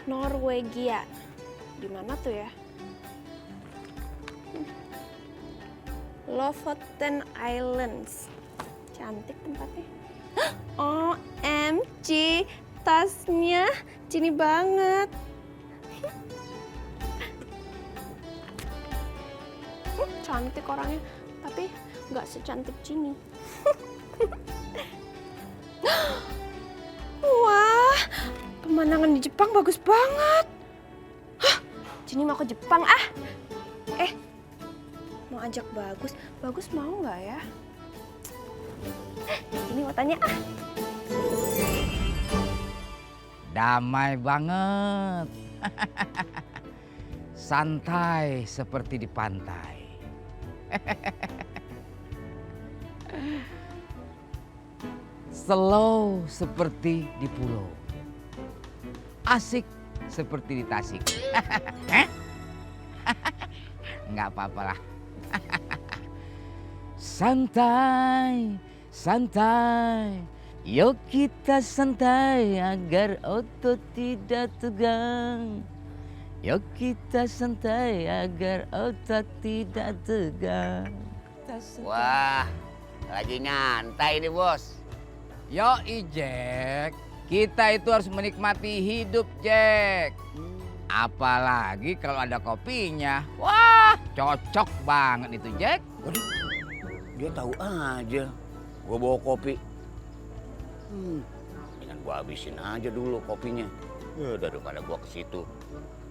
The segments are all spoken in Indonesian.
Norwegia. Di mana tuh ya? Lofoten Islands. Cantik tempatnya. OMG, tasnya Cini banget. Cantik orangnya, tapi nggak secantik Cini. Wah, pemandangan di Jepang bagus banget. Hah, Cini mau ke Jepang ah. Mau ajak Bagus, Bagus mau nggak ya? Cini mau tanya ah. Damai banget. Santai seperti di pantai. Slow seperti di pulau. Asik seperti di Tasik. Enggak apa-apa lah. Santai, santai. Yuk kita santai agar otot tidak tegang. Yuk kita santai agar otak tidak tegang. Wah, lagi nyantai nih bos. Yoi Jack, kita itu harus menikmati hidup Jack. Apalagi kalau ada kopinya. Wah, cocok banget itu Jack. Waduh, dia tahu aja. Gua bawa kopi. Dengan gua habisin aja dulu kopinya. Ya, daripada gua ke situ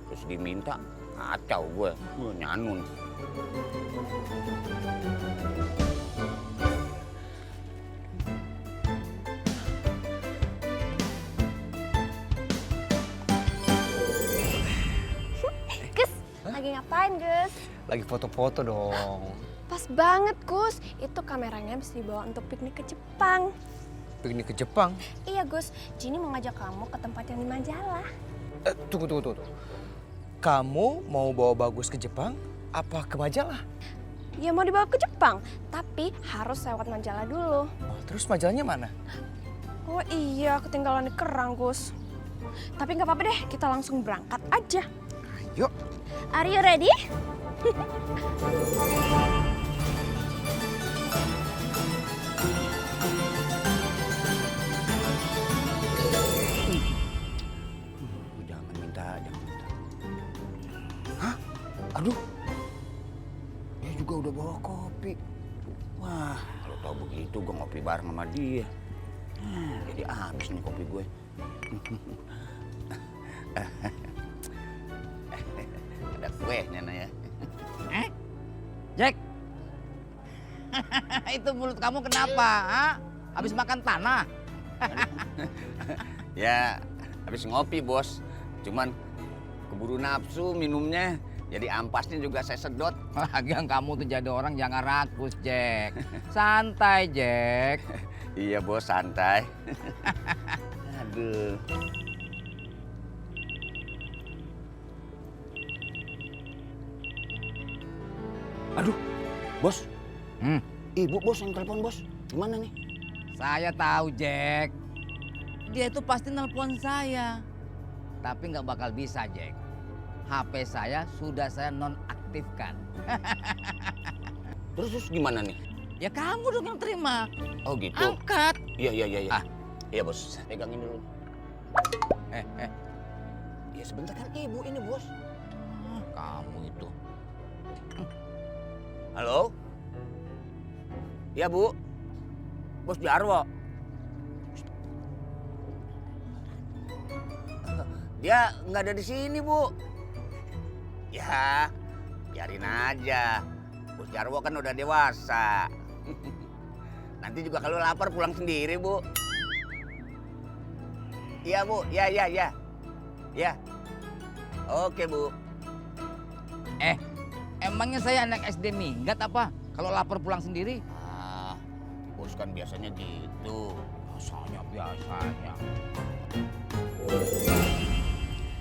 terus diminta, kacau gua. Nyanun. Gus, lagi ngapain Gus? Lagi foto-foto dong. Pas banget Gus, itu kameranya bisa dibawa untuk piknik ke Jepang. Piknik ke Jepang. Iya Gus, Cini mau ngajak kamu ke tempat yang di majalah. Tunggu. Kamu mau bawa Bagus ke Jepang apa ke majalah? Ya mau dibawa ke Jepang, tapi harus lewat majalah dulu. Oh, terus majalahnya mana? Oh iya, ketinggalan di kerang Gus. Tapi nggak apa-apa deh, kita langsung berangkat aja. Yuk. Are you ready? Jangan minta. Hah? Aduh. Dia juga udah bawa kopi. Wah, kalau tahu begitu gue ngopi bareng sama dia. Jadi habis nih kopi gue. Ada kuehnya Naya. Jack, itu mulut kamu kenapa? Ha? Habis makan tanah? Ya, habis ngopi bos. Cuman keburu nafsu minumnya. Jadi ampasnya juga saya sedot. Lagian kamu tuh jadi orang jangan rakus, Jack. Santai, Jack. Iya bos, santai. Aduh. Aduh, bos. Ibu bos yang telepon bos. Gimana nih? Saya tahu, Jack. Dia itu pasti nelpon saya. Tapi nggak bakal bisa, Jack. HP saya sudah saya nonaktifkan. Terus gimana nih? Ya kamu dong yang terima. Oh gitu. Angkat. Iya. Ah. Iya bos, pegangin dulu. Ya sebentar kan ibu ini bos. Kamu itu. Halo? Iya bu. Bos Jarwo. Dia nggak ada di sini bu. Ya, biarin aja. Bos Jarwo kan udah dewasa. Nanti juga kalau lapar pulang sendiri bu. Iya bu, ya. Ya. Oke bu. Emangnya saya anak SD minggat apa? Kalau lapar pulang sendiri? Ah, bos kan biasanya gitu. Biasanya.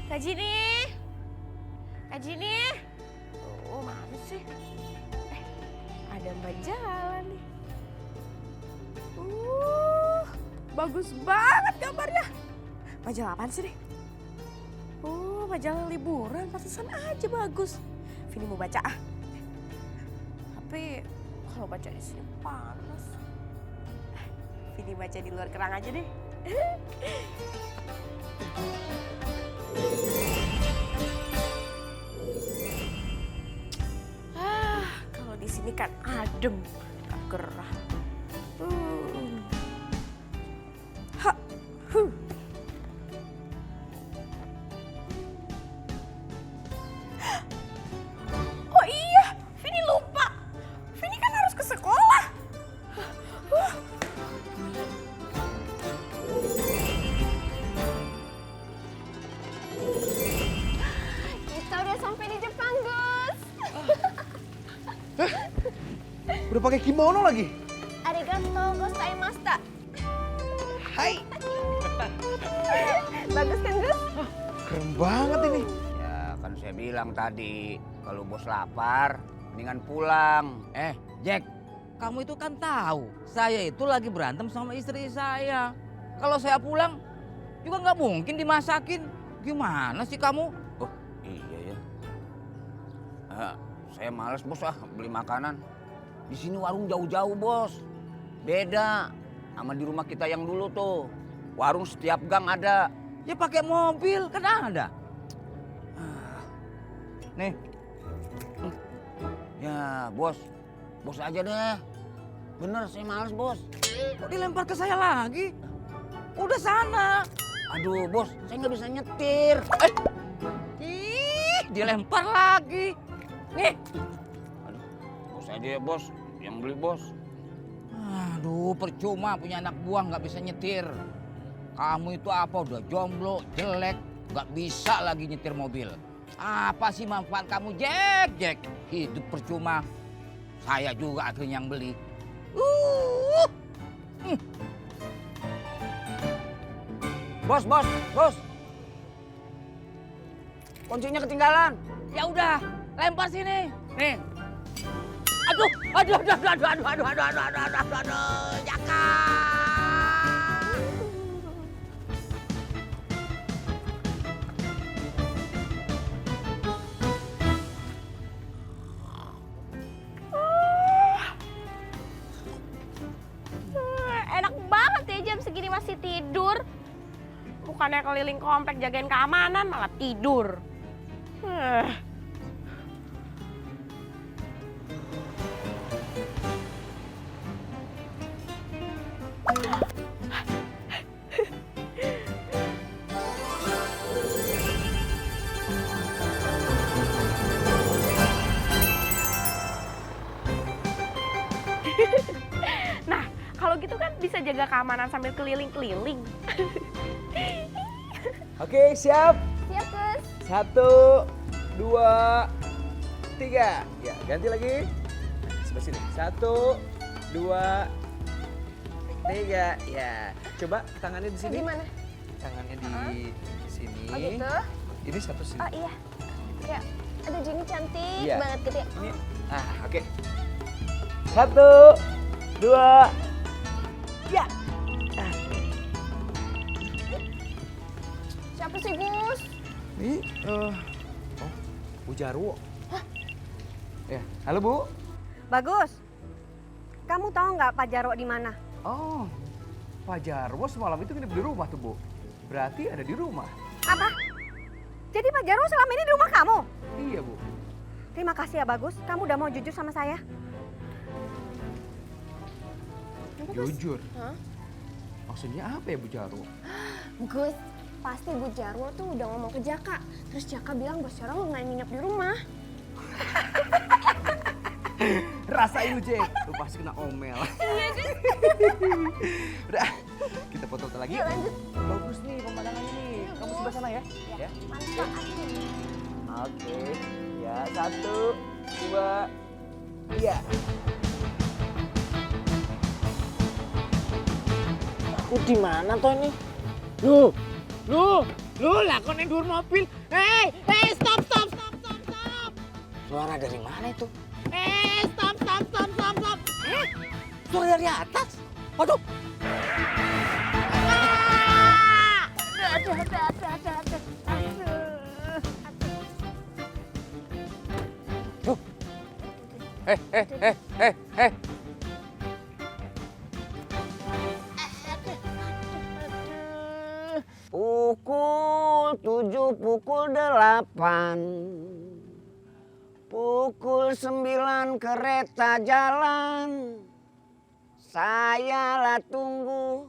Kak Jini. Oh, mana sih? Ada Mbak jalan nih. Bagus banget gambarnya. Majalah apaan sih nih? Oh, majalah liburan, pantesan aja bagus. Vini mau baca ah. Tapi kalau baca di sini panas. Vini baca di luar kerang aja deh. Kalau di sini kan adem, gak gerah. Ha, huh. Oh iya, Vini lupa. Vini kan harus ke sekolah. Kita udah sampai di Jepang, Gus. Udah pakai kimono lagi? Arigato gozaimashita. Hai. Bagus kan, Gus? Keren banget ini. Ya kan saya bilang tadi, kalau bos lapar, mendingan pulang. Jack, kamu itu kan tahu saya itu lagi berantem sama istri saya. Kalau saya pulang juga nggak mungkin dimasakin. Gimana sih kamu? Oh iya ya. Saya males bos beli makanan. Di sini warung jauh-jauh bos. Beda sama di rumah kita yang dulu tuh. Warung setiap gang ada. Ya pakai mobil kan ada. Nih. Ya bos, bos aja deh. Bener saya males bos. Kok dilempar ke saya lagi? Udah sana. Aduh bos, saya nggak bisa nyetir. Ih, dilempar lagi. Nih. Aduh, bos aja ya bos, yang beli bos. Aduh, percuma punya anak buah nggak bisa nyetir. Kamu itu apa udah jomblo, jelek, nggak bisa lagi nyetir mobil. Apa sih manfaat kamu, Jack? Hidup percuma. Saya juga akhirnya yang beli. Bos. Kuncinya ketinggalan. Ya udah, lempar sini. Nih. Aduh, Jaka. Enak banget ya jam segini masih tidur. Bukannya keliling komplek jagain keamanan malah tidur. Nah, kalau gitu kan bisa jaga keamanan sambil keliling-keliling. Oke, siap. Siap, Gus. 1, 2, 3. Ya, ganti lagi. Sebelah sini. 1, 2, 3. Ya, coba tangannya di sini. Gimana? Tangannya di sini. Oh gitu? Ini satu sini. Oh iya. Ya, aduh Jenny cantik Iya. banget gitu ya. Ini. Oke. 1, 2. Ya. Siapa sih, Gus? Ini Bu Jarwo. Ya, halo Bu. Bagus. Kamu tahu nggak Pak Jarwo di mana? Oh, Pak Jarwo semalam itu nginep di rumah tuh Bu. Berarti ada di rumah. Apa? Jadi Pak Jarwo selama ini di rumah kamu? Iya Bu. Terima kasih ya Bagus. Kamu udah mau jujur sama saya. Jujur. Hah? Maksudnya apa ya Bu Jarwo? Gus, pasti Bu Jarwo tuh udah ngomong ke Jaka. Terus Jaka bilang Bos Jarwo nggak nginep di rumah. Rasain lu Jack, lu pasti kena omel. Iya kan? Udah, kita foto lagi. Yuk lanjut. Bagus nih pemandangannya nih. Kamu sebelah sana ya. Ya. Manfaatnya. Oke. Ya, 1, 2, 3. Aku di mana toh ini? Lu lah kau nendur mobil. Hei, stop. Suara dari mana itu? Stop. Suara dari atas. Waduh. Ada. Pukul 7, pukul 8, pukul 9 kereta jalan. Saya lah tunggu,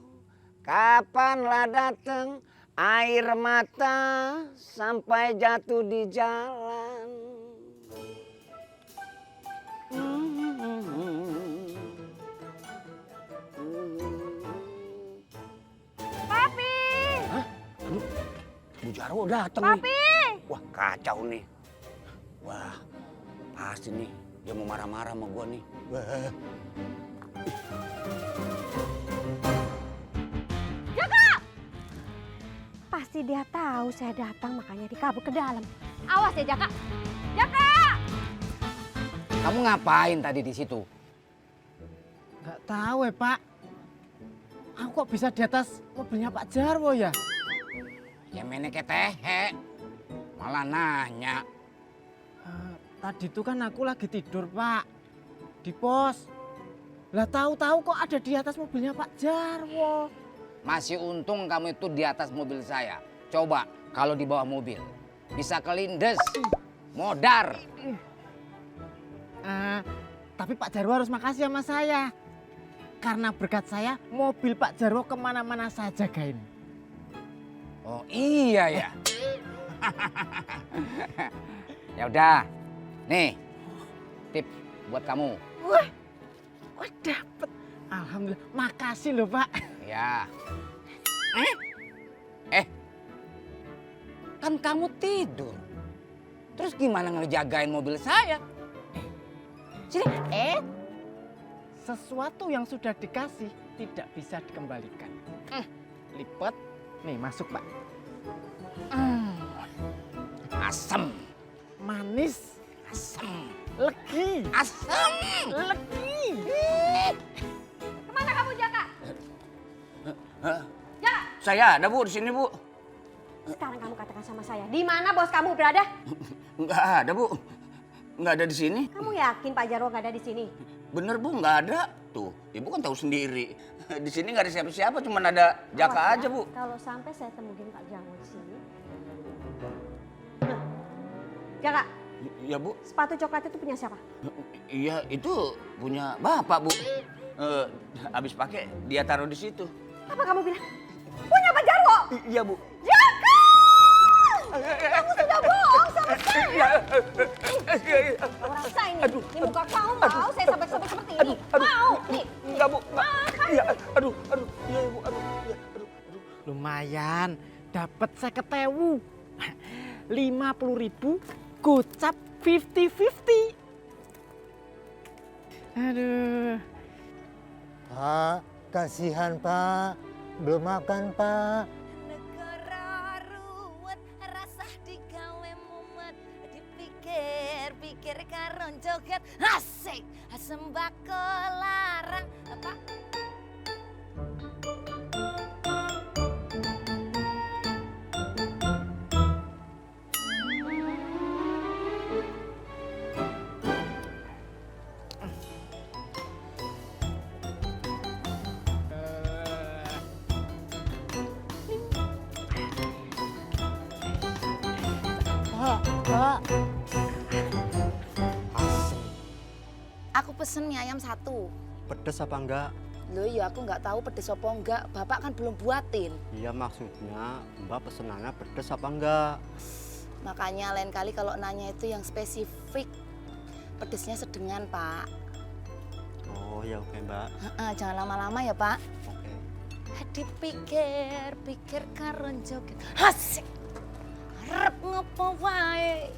kapanlah datang air mata sampai jatuh di jalan. Papi! Bu Jarwo datang nih. Papi! Wah kacau nih. Wah pasti nih dia mau marah-marah sama gua nih. Wah. Pasti dia tahu saya datang makanya dikabur ke dalam. Awas ya Jaka. Jaka! Kamu ngapain tadi di situ? Nggak tahu ya Pak. Aku kok bisa di atas mobilnya Pak Jarwo ya? Ya meneke tehe. Malah nanya. Tadi tuh kan aku lagi tidur Pak. Di pos. Lah tahu-tahu kok ada di atas mobilnya Pak Jarwo. Masih untung kamu itu di atas mobil saya. Coba kalau di bawah mobil. Bisa kelindes. Modar. Tapi Pak Jarwo harus makasih sama saya. Karena berkat saya, mobil Pak Jarwo kemana-mana saya jagain. Oh iya ya. Ya udah. Nih. Tip buat kamu. Wah dapet. Alhamdulillah. Makasih loh Pak. Ya. Kan kamu tidur. Terus gimana ngejagain mobil saya? Sini. Sesuatu yang sudah dikasih tidak bisa dikembalikan. Lipat. Nih masuk Pak. Asem. Manis. Asem. Legi. Asem. Legi. Kemana kamu Jaka? Hah? Jaka! Saya ada Bu di sini Bu. Sekarang kamu katakan sama saya, di mana bos kamu berada? Nggak ada Bu. Nggak ada di sini. Kamu yakin Pak Jarwo nggak ada di sini? Bener Bu nggak ada. Tuh Ibu kan tahu sendiri. Di sini nggak ada siapa-siapa, cuma ada Jaka Awas aja ya, Bu. Kalau sampai saya temuin Pak Jarwo di sini. Nah, Jaka, Ya Bu. sepatu coklat itu punya siapa? Iya itu punya Bapak Bu. Habis pakai dia taruh di situ. Apa kamu bilang? Punya Pak Jarwo? Iya Bu. Jaka! Kamu sudah bohong sama saya. Orang saya ini, di muka kamu mau saya sobek-sobek seperti ini? Mau? Nih. Enggak Bu. Iya, aduh. Iya Bu, aduh. Iya, aduh. Lumayan. Dapat 50.000. 50.000 gocap 50-50. Aduh. Pak, kasihan Pak. Belum makan Pak. Negara ruwet rasah digawe mumet dipikir-pikir karo joget asik sembako larang apa Pak. aku pesen mie ayam 1. Pedes apa enggak? Loh ya aku nggak tahu pedes apa enggak, bapak kan belum buatin. Iya maksudnya Mbak pesenannya pedes apa enggak? Makanya lain kali kalau nanya itu yang spesifik. Pedesnya sedengan pak. Oh ya oke Mbak. Jangan lama-lama ya pak. Oke. Dipikir-pikir karo joget asik arep ngopo wae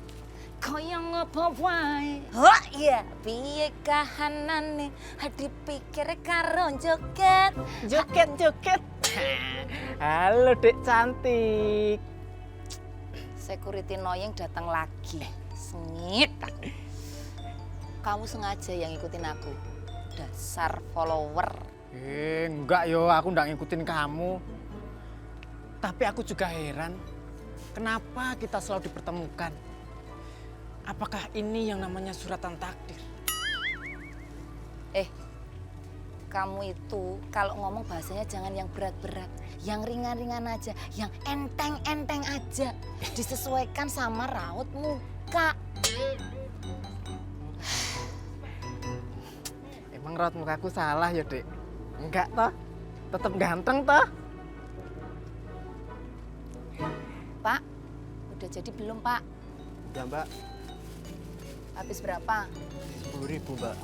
kaya ngopo wae oh iya piye kahanane dipikir karo joget Joget. Halo Dek cantik. security Noyeng datang lagi sengit aku. Kamu sengaja yang ngikutin aku dasar follower. Enggak yo, aku enggak ngikutin kamu. Tapi aku juga heran, kenapa kita selalu dipertemukan? Apakah ini yang namanya suratan takdir? Kamu itu kalau ngomong bahasanya jangan yang berat-berat, yang ringan-ringan aja, yang enteng-enteng aja. Disesuaikan sama raut muka. Emang raut mukaku salah ya, Dek? Enggak toh? Tetap ganteng toh? Pak, udah jadi belum, Pak? Ya Mbak, Habis berapa? 10.000 Mbak.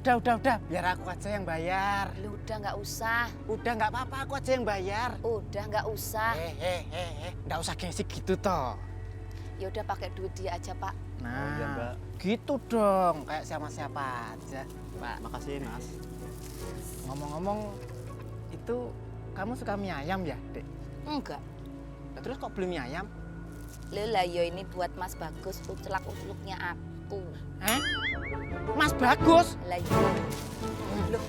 Udah. Biar aku aja yang bayar. Lu udah nggak usah. Udah nggak apa-apa, aku aja yang bayar. Udah nggak usah. Nggak usah gengsi gitu toh. Ya udah pakai duit dia aja, Pak. Nah, iya, Mbak. gitu dong, kayak sama siapa aja. Pak, Makasih Mas. ngomong-ngomong, itu kamu suka mie ayam ya, Dek? Enggak. Lah, terus kok beli mie ayam? Lah yo ini buat Mas Bagus ucelak-uceluknya aku. Mas Bagus? Lah yo. Loh,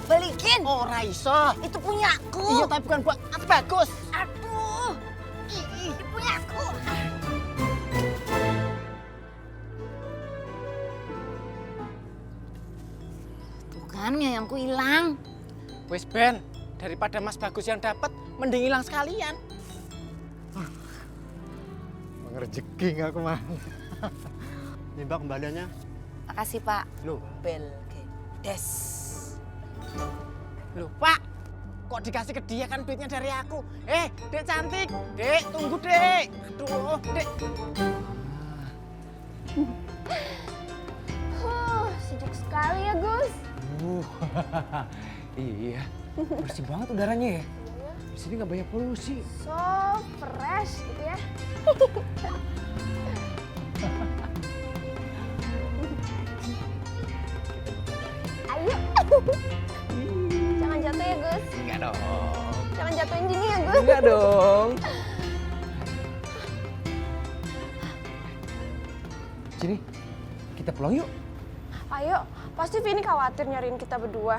balikin. Oh, Raiso. Itu punya aku. Iya, tapi bukan buat Mas Bagus. Aduh. Itu punya aku. Tuh kan mie ayamku hilang. Wes Ben, daripada Mas Bagus yang dapat, mending hilang sekalian. Rezeki aku mah. Ini Mbak kembaliannya. Makasih, Pak. Loh, Belgedes. loh, Pak. Kok dikasih ke dia, kan duitnya dari aku. Dek cantik. Dek, tunggu, Dek. Aduh, Dek. Sejuk sekali ya, Gus. Iya, bersih banget udaranya ya. Di sini nggak banyak polusi. So fresh gitu ya. Ayo. Jangan jatuh ya, Gus. Enggak dong. Jangan jatuhin Jini ya, Gus. Enggak dong. Sini, kita pulang yuk. Ayo, pasti Vini khawatir nyariin kita berdua.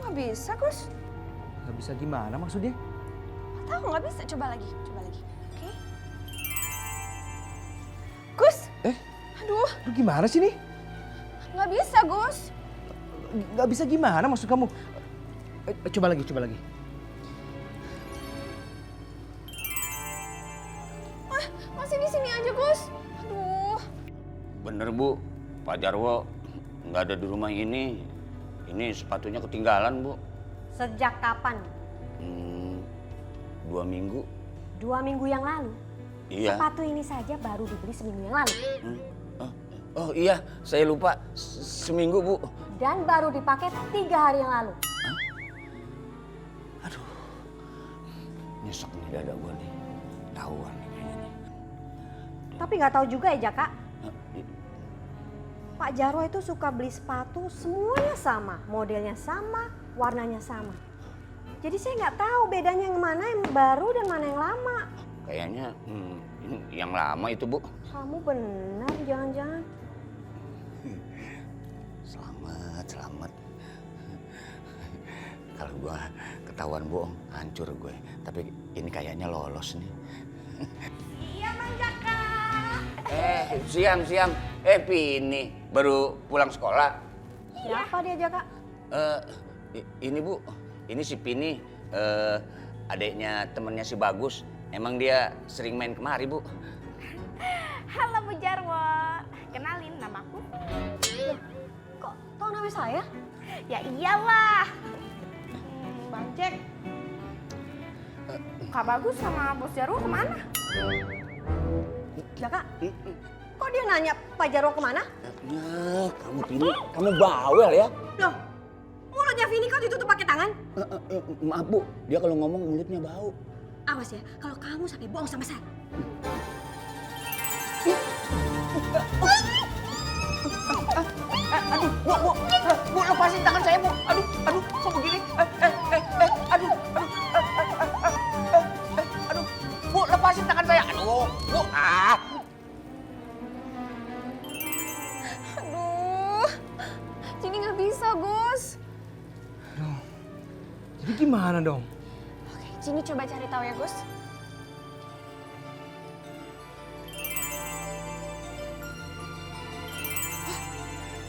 Nggak bisa, Gus. Nggak bisa gimana maksudnya? Tahu nggak bisa. Coba lagi. Oke. Gus. Aduh, Lu gimana sih nih? nggak bisa, Gus. Nggak bisa gimana maksud kamu? Coba lagi. Masih di sini aja, Gus. Aduh. Bener Bu, Pak Jarwo nggak ada di rumah ini. Ini sepatunya ketinggalan Bu. Sejak kapan? 2 minggu. 2 minggu yang lalu? Iya. Sepatu ini saja baru dibeli seminggu yang lalu. Oh iya, saya lupa. Seminggu Bu. Dan baru dipakai 3 hari yang lalu. Nyesek nih dada gua nih. Tahuan nih kayaknya nih. Tapi nggak tahu juga ya, Jaka. Eh, Pak Jarwo itu suka beli sepatu semuanya sama, modelnya sama, warnanya sama. Jadi saya nggak tahu bedanya yang mana yang baru dan mana yang lama. Kayaknya ini yang lama itu Bu. Kamu benar jangan-jangan. Selamat. Kalau gua ketahuan bohong, hancur gue. Tapi ini kayaknya lolos nih. Iya, Bang Jaka. Siang. Vini baru pulang sekolah. Siapa dia, Jaka? Ini Bu, ini si Pini, adiknya temennya si Bagus. Emang dia sering main kemari Bu. Halo Bu Jarwo. Kenalin, namaku. Kok tahu nama saya? Ya iyalah. Bang Jack. Kak Bagus sama Bos Jarwo kemana? Jaka, kok dia nanya Pak Jarwo kemana? Ya, kamu Pini, kamu bawel ya. Loh, mulutnya Vini kok ditutup pakai tangan? Maaf Bu, dia kalau ngomong mulutnya bau. Awas ya, kalau kamu sampai bohong sama saya. Bu, lepasin tangan saya Bu. Aduh, kok begini? Aduh, Bu, lepasin tangan saya. Aduh, Bu, Aduh, Jini nggak bisa, Gus. Jadi gimana dong? Oke, Jini coba cari tahu ya, Gus.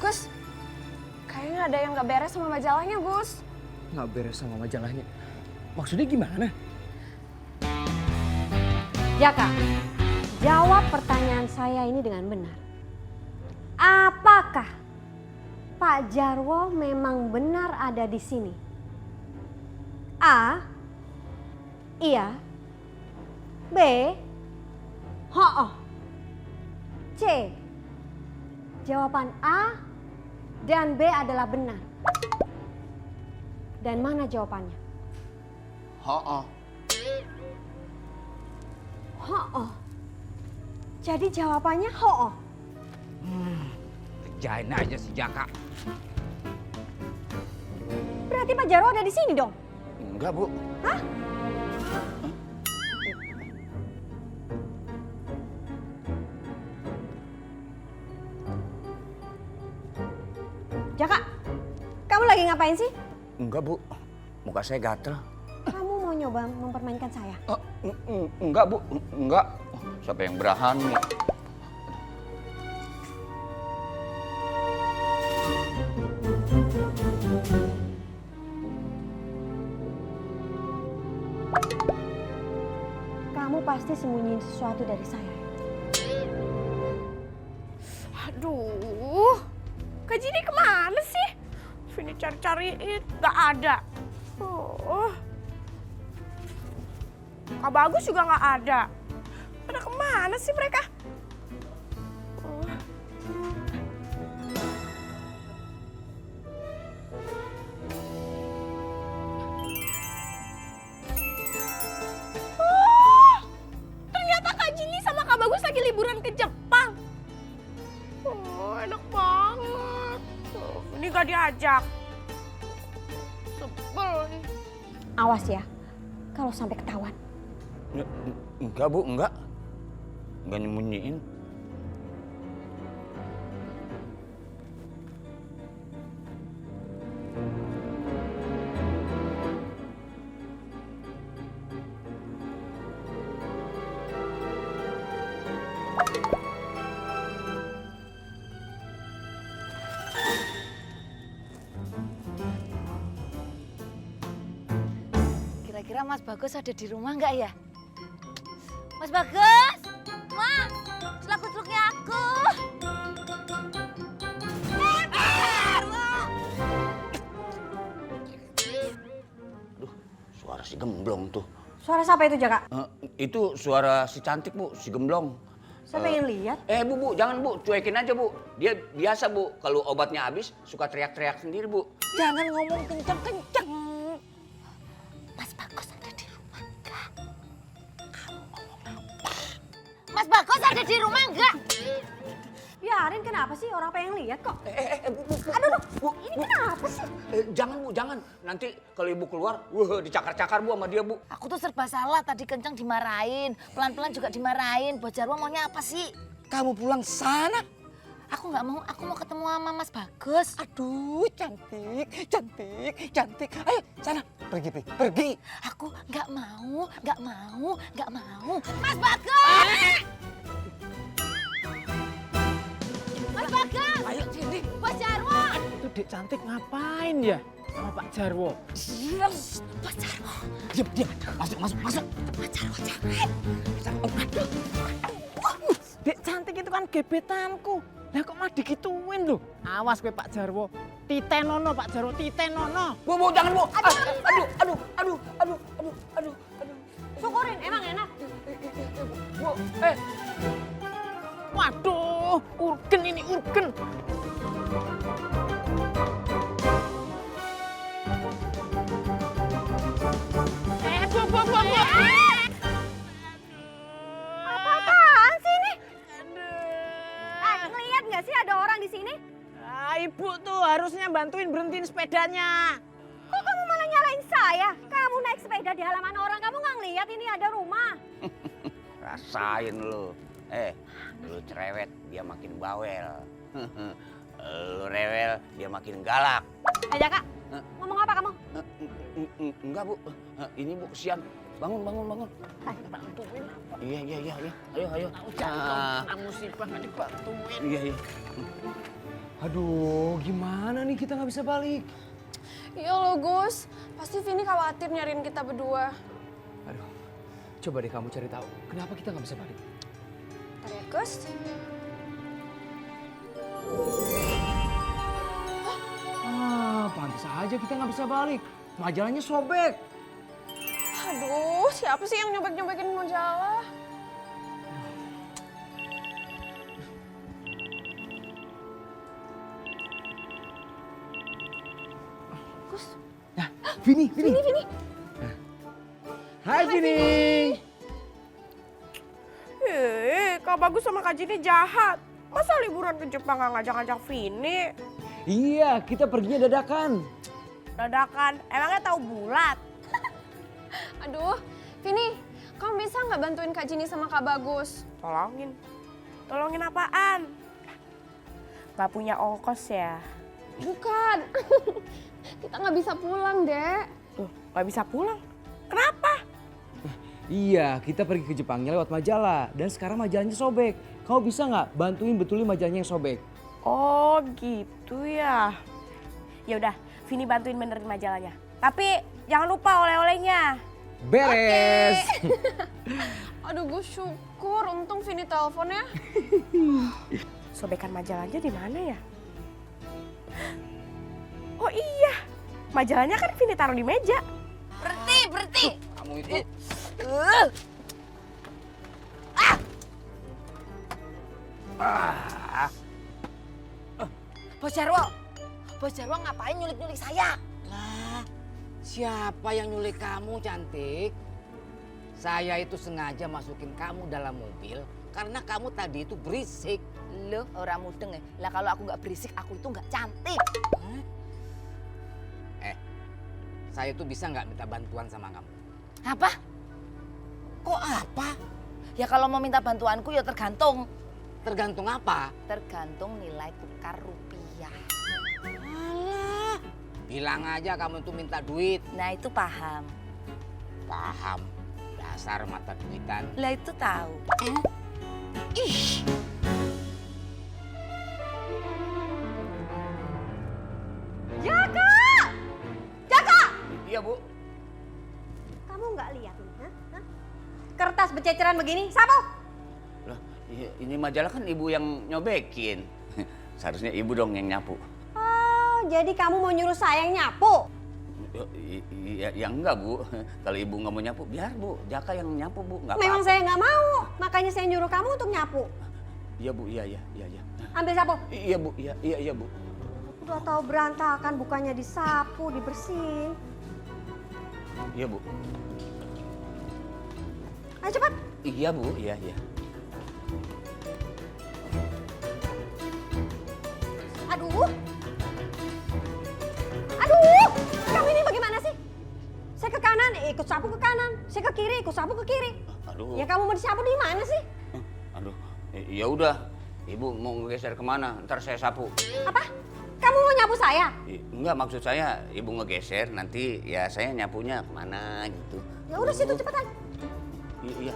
Gus, kayaknya ada yang nggak beres sama majalahnya, Gus. Nggak beres sama majalahnya. Maksudnya gimana? Jaka, jawab pertanyaan saya ini dengan benar. Apakah Pak Jarwo memang benar ada di sini? A. Iya. B. Ho-oh. C. Jawaban A dan B adalah benar. Dan mana jawabannya? Ho-oh. Ho-oh. Jadi jawabannya ho-oh. Kerjain aja si Jaka. Berarti Pak Jarwo ada di sini dong? Enggak, Bu. Hah? Jaka, kamu lagi ngapain sih? Enggak, Bu. Muka saya gatel. Kamu mau nyoba mempermainkan saya? Enggak, Bu. Enggak. Siapa yang berani? Kamu pasti sembunyiin sesuatu dari saya. Aduh, Kak Jini kemana sih? Vini cari-cariin, nggak ada. Oh. Kak Bagus juga nggak ada. Pada kemana sih mereka? Oh. Oh, ternyata Kak Jini sama Kak Bagus lagi liburan ke Jepang. Oh, enak banget. Oh, ini gak diajak. Sebel nih. Awas ya, kalau sampai ketahuan. Enggak, Bu. Enggak. Enggak nyembunyiin. Kira-kira Mas Bagus ada di rumah nggak ya? Mas Bagus, Mas, selaku truknya aku. Duh, suara si gemblong tuh. Suara siapa itu, Jaka? Itu suara si cantik, Bu, si gemblong. Saya pengen lihat. Bu, jangan, Bu. Cuekin aja, Bu. Dia biasa, Bu. Kalau obatnya habis, suka teriak-teriak sendiri, Bu. Jangan ngomong kenceng-kenceng. Mas Bagus ada di rumah enggak? Mas Bagus ada di rumah enggak? Biarin, kenapa sih? Orang pengen lihat kok. Bu. Aduh, Bu, ini kenapa sih? Jangan, Bu, jangan. Nanti kalau Ibu keluar, dicakar-cakar, Bu, sama dia, Bu. Aku tuh serba salah, tadi kenceng dimarahin, pelan-pelan juga dimarahin. Bos Jarwo maunya apa sih? Kamu pulang sana. Aku nggak mau, aku mau ketemu sama Mas Bagus. Aduh, cantik, cantik, cantik. Ayo, sana. Pergi, pergi. Aku nggak mau, nggak mau, nggak mau. Mas Bagus! Mas Bagus! Ayo, sini. Bos Jarwo! Itu Dek cantik ngapain ya sama Pak Jarwo? Bos Jarwo! Diam. Masuk. Bos Jarwo, jangan! Dek cantik itu kan gebetanku. Lah kok malah digituin loh. Awas kowe Pak Jarwo. Titenono Pak Jarwo, titenono. Bu, jangan, Bu. Aduh. Syukurin, emang enak. Bu, Waduh, urgen ini urgen. Apa-apaan sih ini? Ngeliat nggak sih ada orang di sini? Ibu tuh harusnya bantuin berhentiin sepedanya. Kok kamu malah nyalain saya? Kamu naik sepeda di halaman orang, kamu nggak ngeliat ini ada rumah. rasain lu. Lu cerewet, dia makin bawel. Lu rewel, dia makin galak. Jaka, ngomong apa kamu? Enggak, Bu. Ini, Bu, kesian. Bangun. Bantuin. Iya. Ayo. Tahu jatuh, musibah nggak dibantuin. Iya. Aduh, gimana nih kita nggak bisa balik? Iya loh Gus, pasti Vini khawatir nyariin kita berdua. Aduh, coba deh kamu cari tahu kenapa kita nggak bisa balik. Ntar ya Gus. Pantas aja kita nggak bisa balik. Majalahnya sobek. Aduh, siapa sih yang nyobek-nyobekin majalah? Gus, Vini. Hai Vini. Kak Bagus sama Kak Jini jahat. Masa liburan ke Jepang gak ngajak-ngajak Vini? Iya, kita perginya dadakan. Dadakan, emangnya tahu bulat? Aduh, Vini, kamu bisa nggak bantuin Kak Jini sama Kak Bagus? Tolongin. Tolongin apaan? Gak punya ongkos ya? Bukan, kita nggak bisa pulang, Dek. Tuh, gak bisa pulang. Kenapa? Iya, kita pergi ke Jepangnya lewat majalah dan sekarang majalahnya sobek. Kau bisa nggak bantuin betulin majalahnya yang sobek? Oh gitu ya. Ya udah, Vini bantuin benerin majalahnya. Tapi jangan lupa oleh-olehnya. Beres. Aduh, gue syukur. Untung Vini telepon ya. Sobekan majalahnya di mana ya? Oh iya, majalahnya kan Vini taruh di meja. Berhenti. Kamu itu Bos Jarwo ngapain nyulik-nyulik saya? lah. Siapa yang nyulik kamu, cantik? Saya itu sengaja masukin kamu dalam mobil karena kamu tadi itu berisik. Loh, orang mudeng ya. Lah kalau aku nggak berisik, aku itu nggak cantik. Saya itu bisa nggak minta bantuan sama kamu? Apa? Kok apa? Ya kalau mau minta bantuanku ya tergantung. Tergantung apa? Tergantung nilai tukar rupiah. Alah, bilang aja kamu itu minta duit. Nah itu paham. Paham, dasar mata duitan. Lah itu tahu. Ih. Jaka! Jaka! Iya Bu. Kamu nggak lihat nih? Hah? Kertas bececeran begini, sapu! Loh, ini majalah kan Ibu yang nyobekin. Seharusnya Ibu dong yang nyapu. Oh, jadi kamu mau nyuruh saya yang nyapu? Ya enggak Bu. Kalau Ibu nggak mau nyapu, biar Bu. Jaka yang nyapu Bu, nggak Memang apa-apa. saya nggak mau, makanya saya nyuruh kamu untuk nyapu. Iya Bu, iya. Ambil sapu. Iya Bu, iya Bu. Udah tahu berantakan, bukannya disapu, dibersihin. Iya Bu. Ayo cepat. Iya Bu, iya. Aduh, kamu ini bagaimana sih? Saya ke kanan, ikut sapu ke kanan. Saya ke kiri, ikut sapu ke kiri. Aduh. Ya kamu mau disapu di mana sih? Aduh, ya udah. Ibu mau ngegeser kemana? Ntar saya sapu. Apa? Kamu mau nyapu saya? Enggak, maksud saya Ibu ngegeser, nanti ya saya nyapunya kemana gitu. Ya udah situ cepetan. Iya.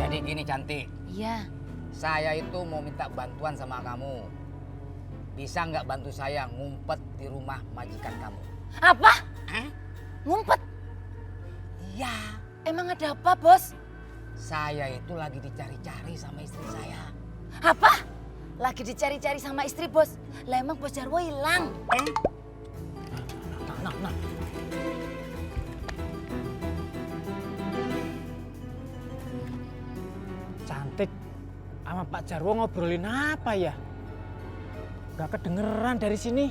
Jadi gini cantik, Iya. saya itu mau minta bantuan sama kamu. Bisa nggak bantu saya ngumpet di rumah majikan kamu? Apa? Ngumpet? Iya, Emang ada apa, Bos? saya itu lagi dicari-cari sama istri saya. Apa? Lagi dicari-cari sama istri, Bos. Lah emang Bos Jarwo hilang. Nah. Cantik sama Pak Jarwo ngobrolin apa ya? Gak kedengeran dari sini.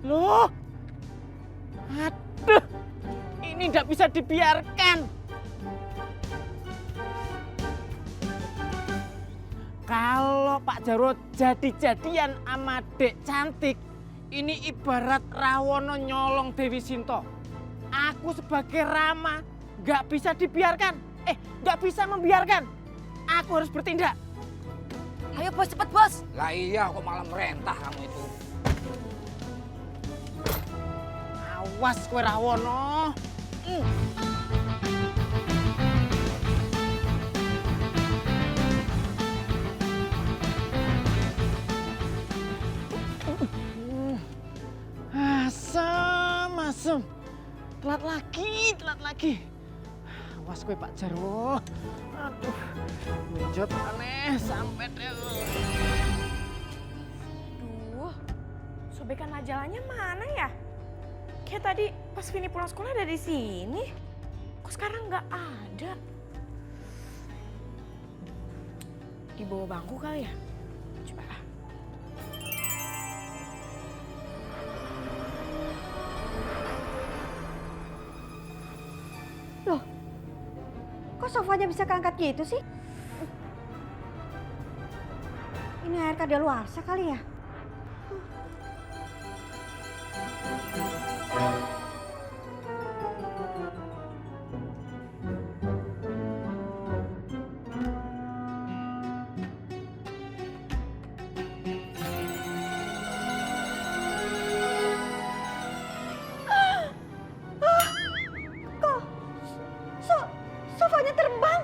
Loh, aduh, ini tidak bisa dibiarkan. Kalau Pak Jarwo jadi-jadian sama Dek Cantik, ini ibarat Rawono nyolong Dewi Sinto. Aku sebagai Rama Nggak bisa dibiarkan. Nggak bisa membiarkan. Aku harus bertindak. Ayo bos, cepet bos. Lah iya, kok malah merentah kamu itu. Awas kowe Rawono. Asem. Telat lagi. Awas kowe Pak Jarwo. Aduh, menjot aneh sampai deh. Duh, sobekan majalahnya mana ya? Kayak tadi pas Vini pulang sekolah ada di sini. Kok sekarang nggak ada? Di bawah bangku kali ya? Coba ah. Loh, kok sofanya bisa keangkat gitu sih? Ini air kadaluarsa kali ya? Sofanya terbang.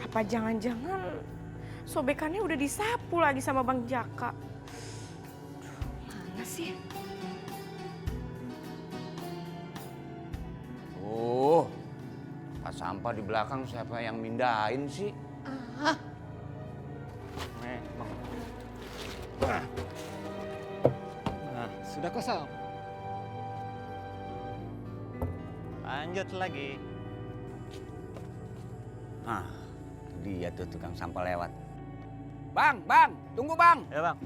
Apa jangan-jangan sobekannya udah disapu lagi sama Bang Jaka? Mana sih? Pas sampah di belakang siapa yang mindahin sih? Memang. Nah, sudah kosong. Lanjut lagi. Ah, dia tuh tukang sampah lewat. Bang, tunggu bang. Ya bang.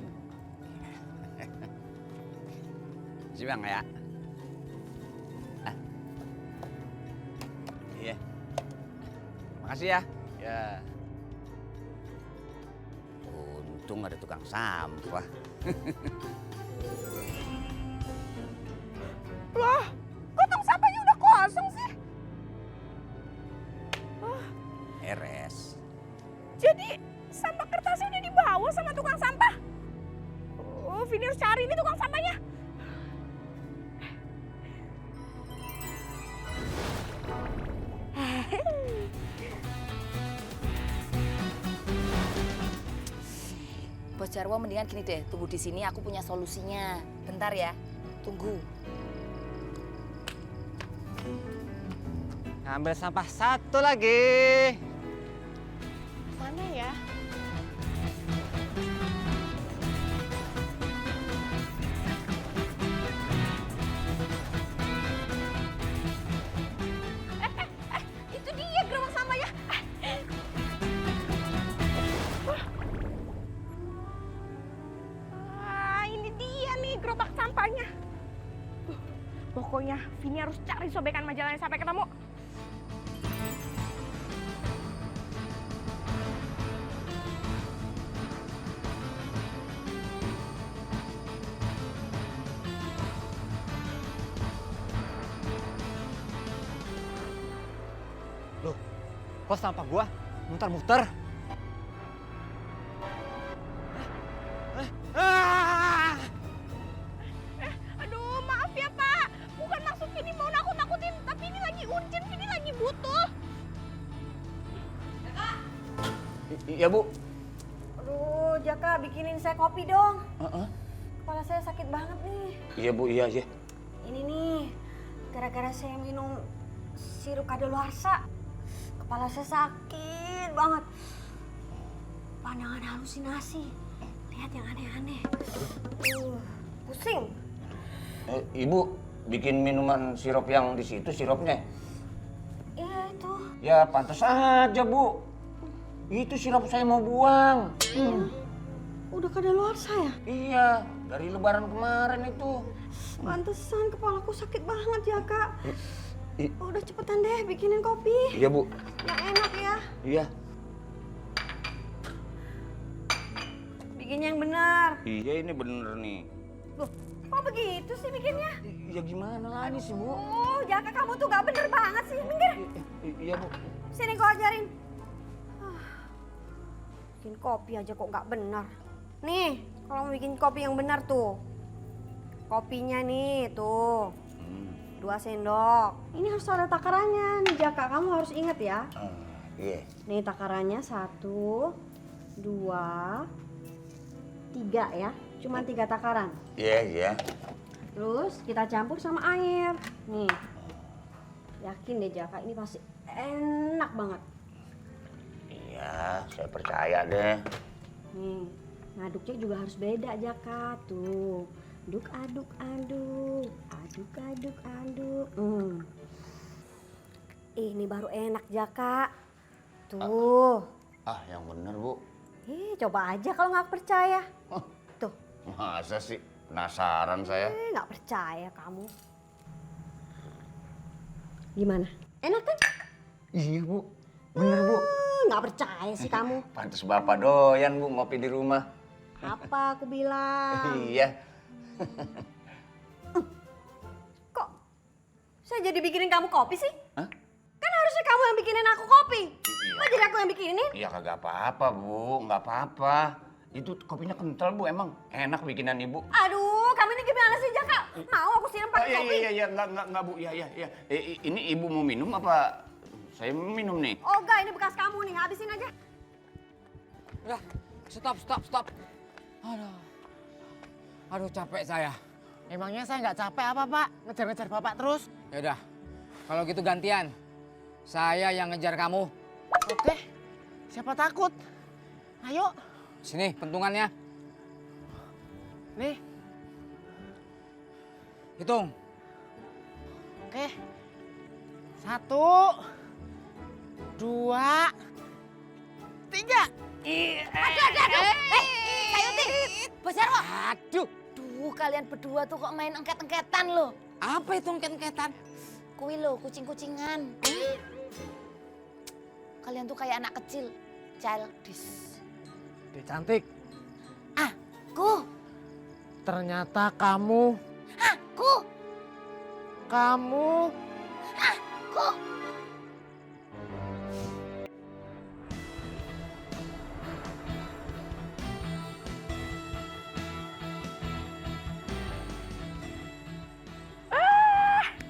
Si Bang ya. Iya. Makasih ya. Ya. Untung ada tukang sampah. Loh, kok tong sampahnya udah kosong sih? Beres. Jadi sampah kertasnya udah dibawa sama tukang sampah? Oh, Vini harus cari ini tukang sampahnya. Bos Jarwo mendingan gini deh, tunggu di sini aku punya solusinya. Bentar ya, tunggu. Ngambil sampah satu lagi. Mana ya? Itu dia gerobak sampahnya. Ini dia nih gerobak sampahnya. Pokoknya Vini harus cari sobekan majalahnya sampai ketemu. Loh, kok sampah gua muter-muter? Aduh, maaf ya Pak. Bukan maksud Vini mau nakut-nakutin, tapi ini lagi urgent, Vini lagi butuh. Iya Bu. Aduh, Jaka bikinin saya kopi dong. Kepala saya sakit banget nih. Iya Bu, iya. Ini nih, gara-gara saya minum sirup kadaluarsa. Kepala saya sakit banget. Pandangan halusinasi. Lihat yang aneh-aneh. Pusing. Ibu bikin minuman sirup yang di situ sirupnya. Iya itu. Ya pantas aja Bu. Itu sirup saya mau buang. Udah kadaluarsa ya? Iya, dari lebaran kemarin itu. Pantesan kepalaku sakit banget ya Kak. Udah cepetan deh bikinin kopi. Iya Bu. Yang enak ya. Iya. bikinnya yang benar. Iya ini bener nih. Loh, kok begitu sih bikinnya? Ya gimana lagi sih Bu? Oh, Jaka kamu tuh gak bener banget sih. Minggir. Iya Bu. Sini gua ajarin. Ah, bikin kopi aja kok gak benar. Nih, kalau mau bikin kopi yang benar tuh. Kopinya nih, tuh. 2 sendok. Ini harus ada takarannya nih Jaka, kamu harus ingat ya. Iya. Nih takarannya 1, 2, 3 ya. Cuman 3 takaran. Iya. Terus kita campur sama air. Nih. Yakin deh Jaka, ini pasti enak banget. Iya, saya percaya deh. Nih, ngaduknya juga harus beda Jaka. Tuh. Aduk. Ini baru enak Jaka. Tuh. Yang bener Bu. Coba aja kalau nggak percaya. Tuh. Masa sih? Penasaran saya. Nggak percaya kamu. Gimana? Enak kan? Iya Bu. Bener Bu. Nggak percaya sih kamu. Pantes Bapak doyan Bu ngopi di rumah. Apa aku bilang? Iya. Kok saya jadi bikinin kamu kopi sih? Hah? Kan harusnya kamu yang bikinin aku kopi. Iya. Kok jadi aku yang bikinin? Iya kagak apa-apa Bu, nggak apa-apa. Itu kopinya kental Bu, emang enak bikinan Ibu. Aduh, kamu ini gimana sih Jaka? Mau aku siram pakai kopi? Iya, enggak Bu, iya. Ini Ibu mau minum apa saya minum nih? Oh enggak, ini bekas kamu nih, habisin aja. Udah, stop. Aduh, capek saya. Emangnya saya nggak capek apa Pak? Ngejar-ngejar Bapak terus? Ya udah, kalau gitu gantian. Saya yang ngejar kamu. Oke, siapa takut? Ayo, Sini pentungannya. nih. Hitung. Oke. 1, 2, 3. Aduh. Sayuti, Bos Jarwo. Aduh, Duh, kalian berdua tuh kok main engket-engketan loh. apa itu engket-engketan? Kuwi loh, kucing-kucingan. Kalian tuh kayak anak kecil, childish. Dek cantik, Aku, ternyata kamu. aku.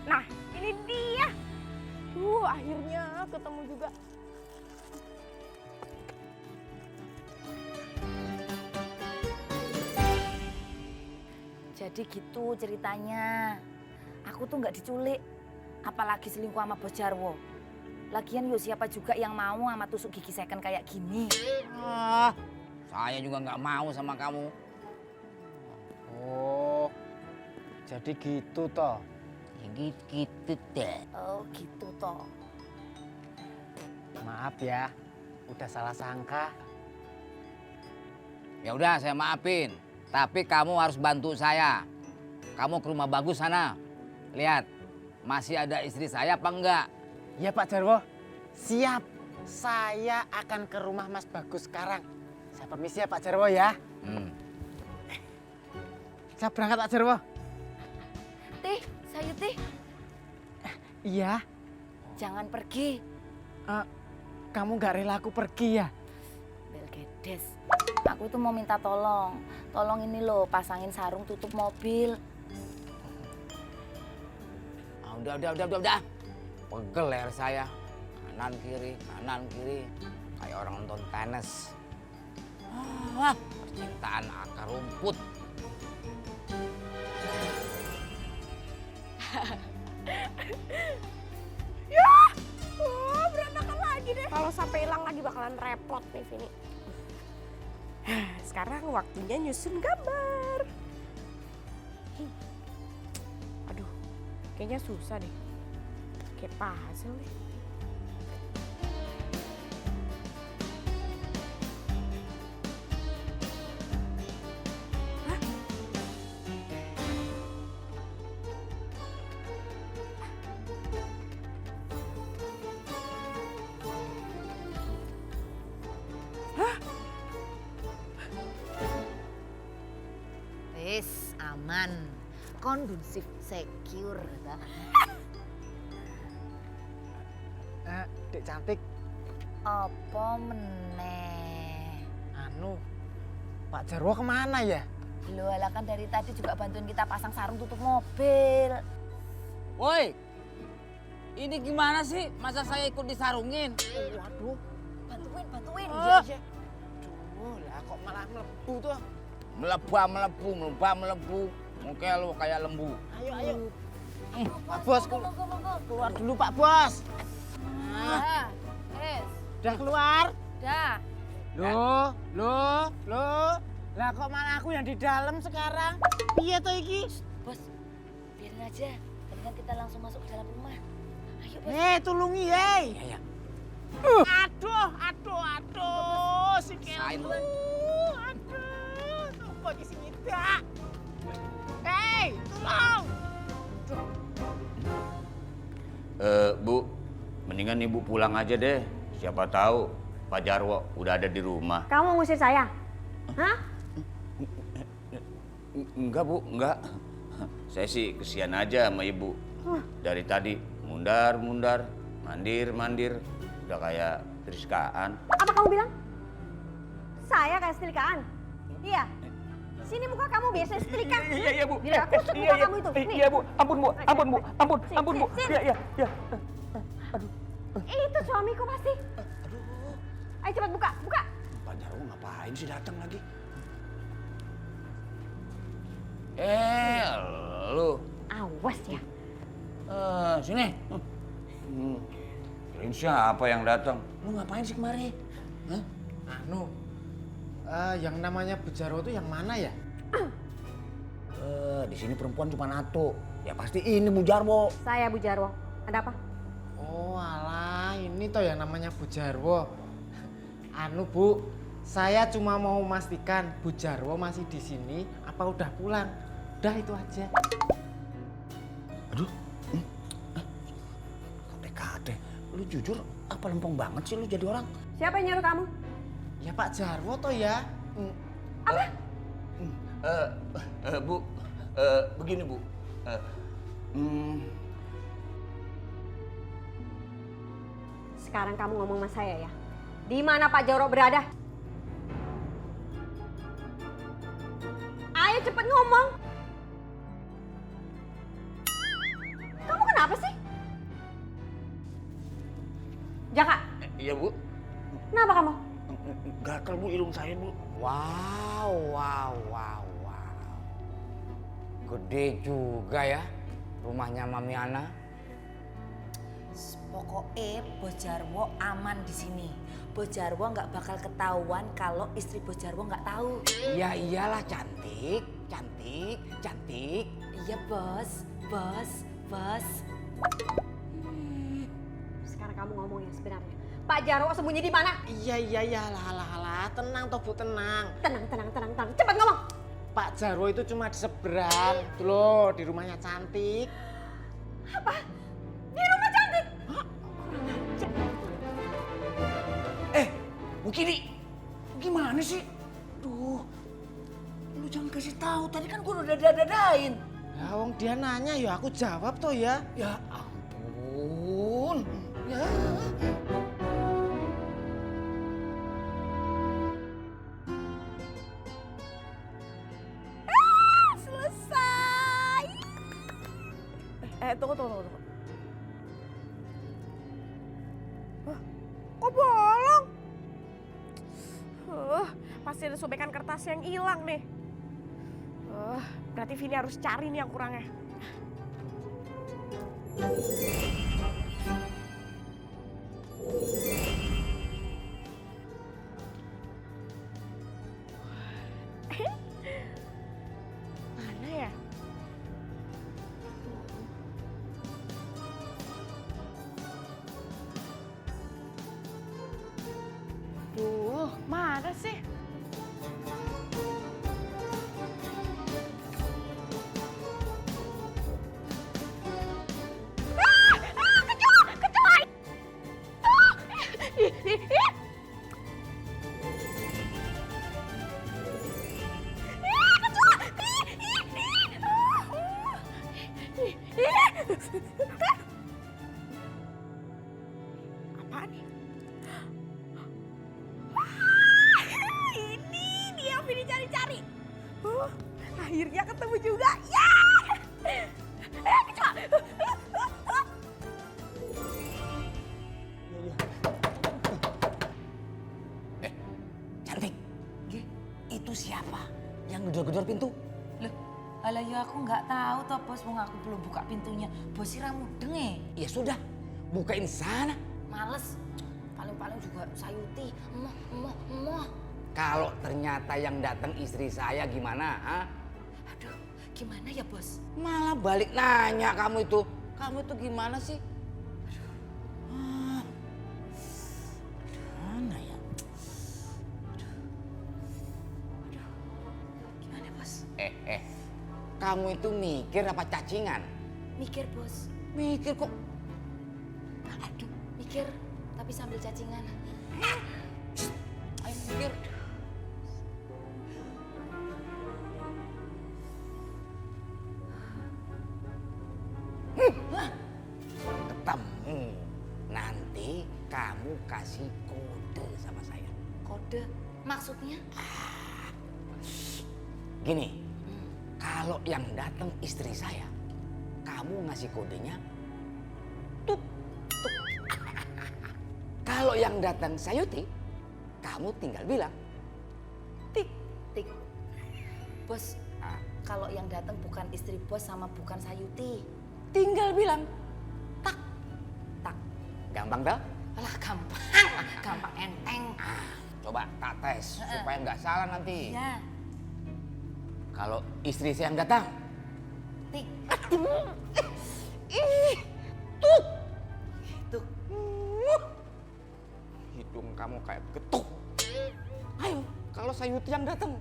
Nah, ini dia. Akhirnya ketemu juga. Jadi gitu ceritanya. Aku tuh nggak diculik, apalagi selingkuh sama Bos Jarwo. Lagian yo siapa juga yang mau sama tusuk gigi second kayak gini. Saya juga nggak mau sama kamu. Oh, jadi gitu toh. Ya gitu deh. Oh gitu toh. Maaf ya, udah salah sangka. Ya udah, saya maafin. Tapi kamu harus bantu saya. Kamu ke rumah Bagus sana. Lihat, masih ada istri saya apa enggak? Ya Pak Jarwo, siap. Saya akan ke rumah Mas Bagus sekarang. Saya permisi ya Pak Jarwo ya. Saya berangkat Pak Jarwo. Tih, Sayuti, Iya, jangan pergi. kamu gak rela aku pergi ya? Belgedes, aku tuh mau minta tolong. Tolong ini loh, pasangin sarung tutup mobil. Udah. Pegel leher saya. Kanan kiri. Kayak orang nonton tenis. Percintaan akar rumput. Berantakan lagi deh. Kalau sampai hilang lagi bakalan repot nih Vini. Sekarang waktunya nyusun gambar. Aduh, kayaknya susah deh. Kayak puzzle deh. aman, kondusif, secure. Dek cantik, Apa meneh? anu, Pak Jarwo kemana ya? Lu ala kan dari tadi juga bantuin kita pasang sarung tutup mobil. Woi, ini gimana sih? Masa saya ikut disarungin? Waduh, Bantuin. iya. Duh, lah kok malah melebu tuh. Melebu. Mungkin lu kayak lembu. Ayo. Pak Bos, keluar dulu Pak Bos. Dah, Udah keluar? dah. Loh. Lah kok malah aku yang di dalam sekarang? Piye to iki? Bos, biarin aja. Mendingan kita langsung masuk ke dalam rumah. Ayo, Bos. Tulungi, Iya. Aduh, si Sain Kelu. lu. Aduh, sopo iki sing nyedak? Tolong. Bu, mendingan ibu pulang aja deh. Siapa tahu Pak Jarwo udah ada di rumah. Kamu ngusir saya? Hah? Enggak bu, enggak. Saya sih kesian aja sama ibu. Dari tadi mundar, mandir, udah kayak Triskaan. Apa kamu bilang? Saya kayak setrikaan? Iya. Sini muka kamu biasa setrika. Iya bu. Biar aku kusut muka kamu itu. Nih. Iya bu, ampun bu. Sini. Iya. Itu suamiku pasti. Ayo cepat buka. Pak Jarwo ngapain sih datang lagi? Lu. Awas ya. Sini. Kirain siapa yang datang? Lu ngapain sih kemari? Hah? Anu, yang namanya Bu Jarwo itu yang mana ya? Di sini perempuan cuma satu. Ya pasti ini Bu Jarwo. Saya Bu Jarwo. Ada apa? Oh alah, ini toh yang namanya Bu Jarwo. Anu Bu, saya cuma mau memastikan Bu Jarwo masih di sini apa udah pulang. Udah itu aja. Aduh. Kate-kate. Lu jujur apa lempeng banget sih lu jadi orang? Siapa yang nyuruh kamu? Ya Pak Jarwo toh ya. Bu, begini Bu. Sekarang kamu ngomong sama saya ya. Di mana Pak Jarwo berada? Ayo cepet ngomong. Kamu kenapa sih? Jaka, Iya Bu. kenapa kamu? Gatel Bu hidung saya Bu. Wow. Gede juga ya rumahnya Mami Ana. Pokoknya Bos Jarwo aman di sini. Bos Jarwo nggak bakal ketahuan kalau istri Bos Jarwo nggak tahu. Ya iyalah cantik. Iya Bos. Sekarang kamu ngomong yang sebenarnya. Pak Jarwo sembunyi di mana? Iya, lah. Tenang toh Bu, tenang. Tenang. Cepat ngomong. Pak Jarwo itu cuma di seberang. Tuh loh, di rumahnya cantik. Apa? Di rumah cantik? Bu Kini, gimana sih? Duh, lu jangan kasih tahu. Tadi kan gua udah dadain. Ya wong dia nanya ya aku jawab toh ya. Ya ampun. Ya. Selesai. Tunggu. Kok bolong? Pasti ada sobekan kertas yang hilang nih. Berarti Vini harus cari nih yang kurangnya. Mana ya? Mana sih? Apaan ya? Ini dia yang Vini cari-cari. Akhirnya ketemu juga. Ya! Kecoa. Cantik, itu siapa yang gedor-gedor pintu? Loh, alah ya aku nggak tahu toh bos, wong aku belum buka pintunya. Bos sira mudeng Ya sudah, bukain sana. Males. Paling-paling juga sayuti. Emoh. Kalau ternyata yang datang istri saya gimana? Ha? Aduh, gimana ya bos? Malah balik nanya kamu itu. Kamu itu gimana sih? Mana ya? Gimana bos? Kamu itu mikir apa cacingan? Mikir bos. Mikir kok. Aduh, mikir tapi sambil cacingan. Ayo mikir. Ketemu. Nanti kamu kasih kode sama saya. Kode maksudnya? Gini, kalau yang datang istri saya, kamu ngasih kodenya tuk tuk. Kalau yang datang Sayuti, kamu tinggal bilang tik. Tik. Bos, kalau yang datang bukan istri bos sama bukan Sayuti. Tinggal bilang Tak. gampang dah. Alah gampang. Gampang enteng. Coba tak tes supaya nggak salah nanti. Ya. Kalau istri saya yang datang, Tik. tuk. Tuk. Hidung kamu kayak getuk. Ayo, kalau Sayuti yang datang,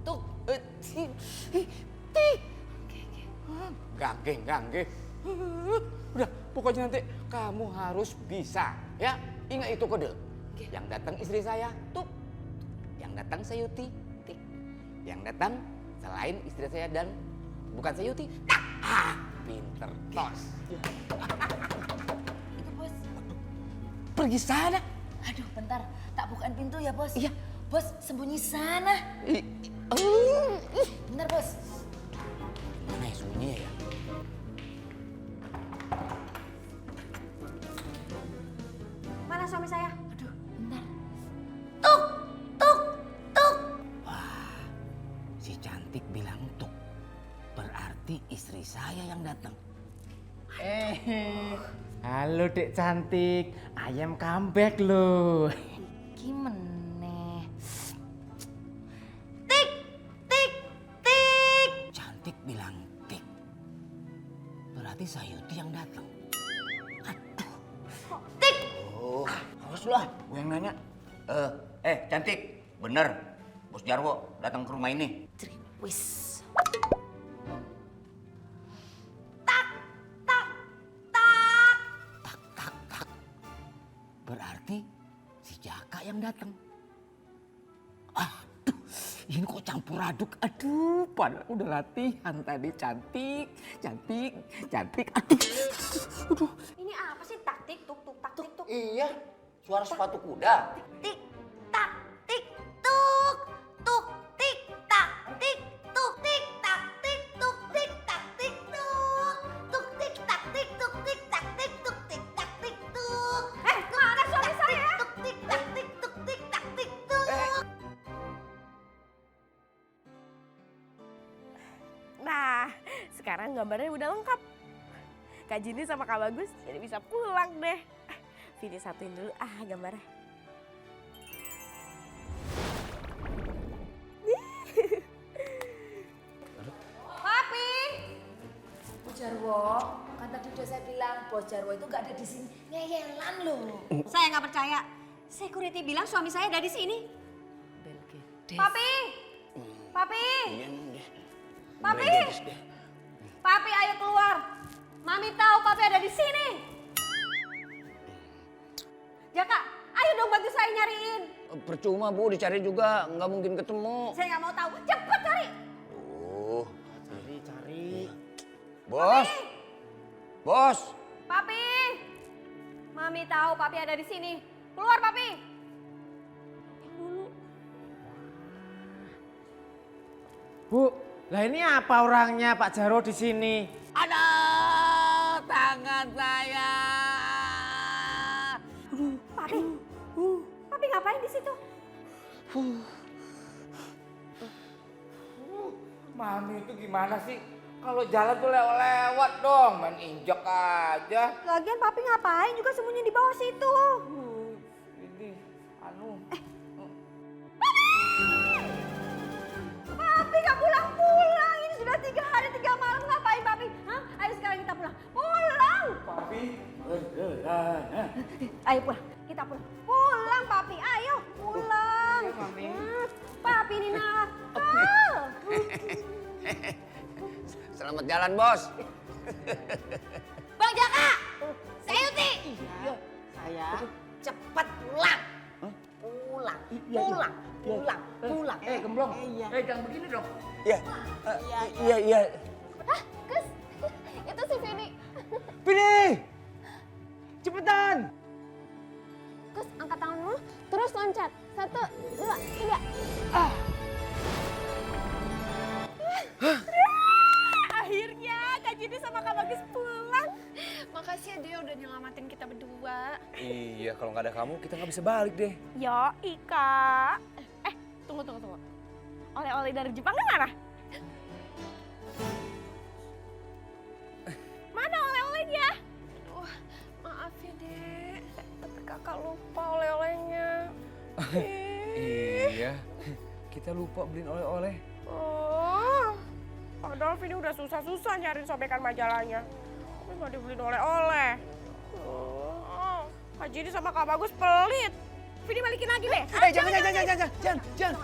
Tuk. tik. Gangge. Udah, pokoknya nanti kamu harus bisa, ya. Ingat itu kode. Yang datang istri saya, tuk. Yang datang Sayuti, tik. Yang datang selain istri saya dan bukan Sayuti, tak. Pinter tos. Itu bos. Pergi sana. Aduh, bentar. Tak bukain pintu ya bos. Iya. Bos, sembunyi sana. Bentar bos. Mana ya sembunyinya ya? Mana suami saya? Aduh, bentar. Si cantik bilang tuk. Berarti istri saya yang datang. Halo dek cantik, ayam comeback loh. Gimana? Cantik bilang tik. Berarti Sayuti yang datang. Aduh. Tik. Oh, awas lu ah, gue yang nanya. Cantik, bener. Bos Jarwo datang ke rumah ini. Wis. Berarti si Jaka yang datang. Aduh, ini kok campur aduk. Aduh, padahal udah latihan tadi. Cantik. Aduh. Ini apa sih taktik tuk tuk taktik tuk? Iya, suara sepatu kuda. Tik tak tik tuk tuk tik tak tik tuk tik tak tik tuk tik tak tik tuk tuk tik tak tik tuk tik tak tik tuk tik tak tik tuk. Mana suami saya? Tuk tik tak tik tuk tik tak tik tuk. Nah, sekarang gambarnya udah lengkap. Kak Jini sama Kak Bagus jadi bisa pulang deh. Vini satuin dulu gambarnya. Papi. Bos Jarwo, kan tadi udah saya bilang Bos Jarwo itu gak ada di sini. Ngeyelan loh. Saya nggak percaya. Security bilang suami saya ada di sini. Papi. Papi. Papi. Papi ayo keluar. Mami tahu Papi ada di sini. Jaka, ayo dong bantu saya nyariin. Percuma Bu, dicari juga nggak mungkin ketemu. Saya nggak mau tahu. Cepet cari. Oh, Cari. bos. Bos, Papi! Mami tahu Papi ada di sini. Keluar Papi! Bu, lah ini apa orangnya Pak Jarwo di sini? Aduh, tangan saya. Papi! Papi ngapain di situ? Mami itu gimana sih? Kalau jalan tuh lewat dong, main injak aja. Lagian Papi ngapain juga sembunyi di bawah situ? Ini, anu. Papi gak pulang-pulang. Ini sudah 3 hari 3 malam. Ngapain Papi? Hah? Ayo sekarang kita pulang. Pulang! Papi. Ayo pulang. Kita pulang. Pulang Papi. Ayo pulang. Papi ini nakal. selamat jalan bos. Bang Jaka, Sayuti, Iya, saya. cepat pulang. Pulang. Gemblong. Jangan begini dong. Iya. Hah, Gus? Itu si Vini. Vini! Cepetan! Gus, angkat tanganmu, terus loncat. 1, 2, 3. Akhirnya Kak Jini sama Kak Bagus pulang. Makasih ya dia udah nyelamatin kita berdua. Iya, kalau nggak ada kamu kita nggak bisa balik deh. Yo, Ika. Tunggu. Oleh-oleh dari Jepang mana? Mana oleh-olehnya? Aduh, maaf ya Dek. Tapi kakak lupa oleh-olehnya. Iya, kita lupa beliin oleh-oleh. Oh, padahal Vini udah susah-susah nyariin sobekan majalahnya. Tapi nggak dibeliin oleh-oleh. Oh, Kak Jini sama Kak Bagus pelit. Vini balikin lagi deh. Jangan.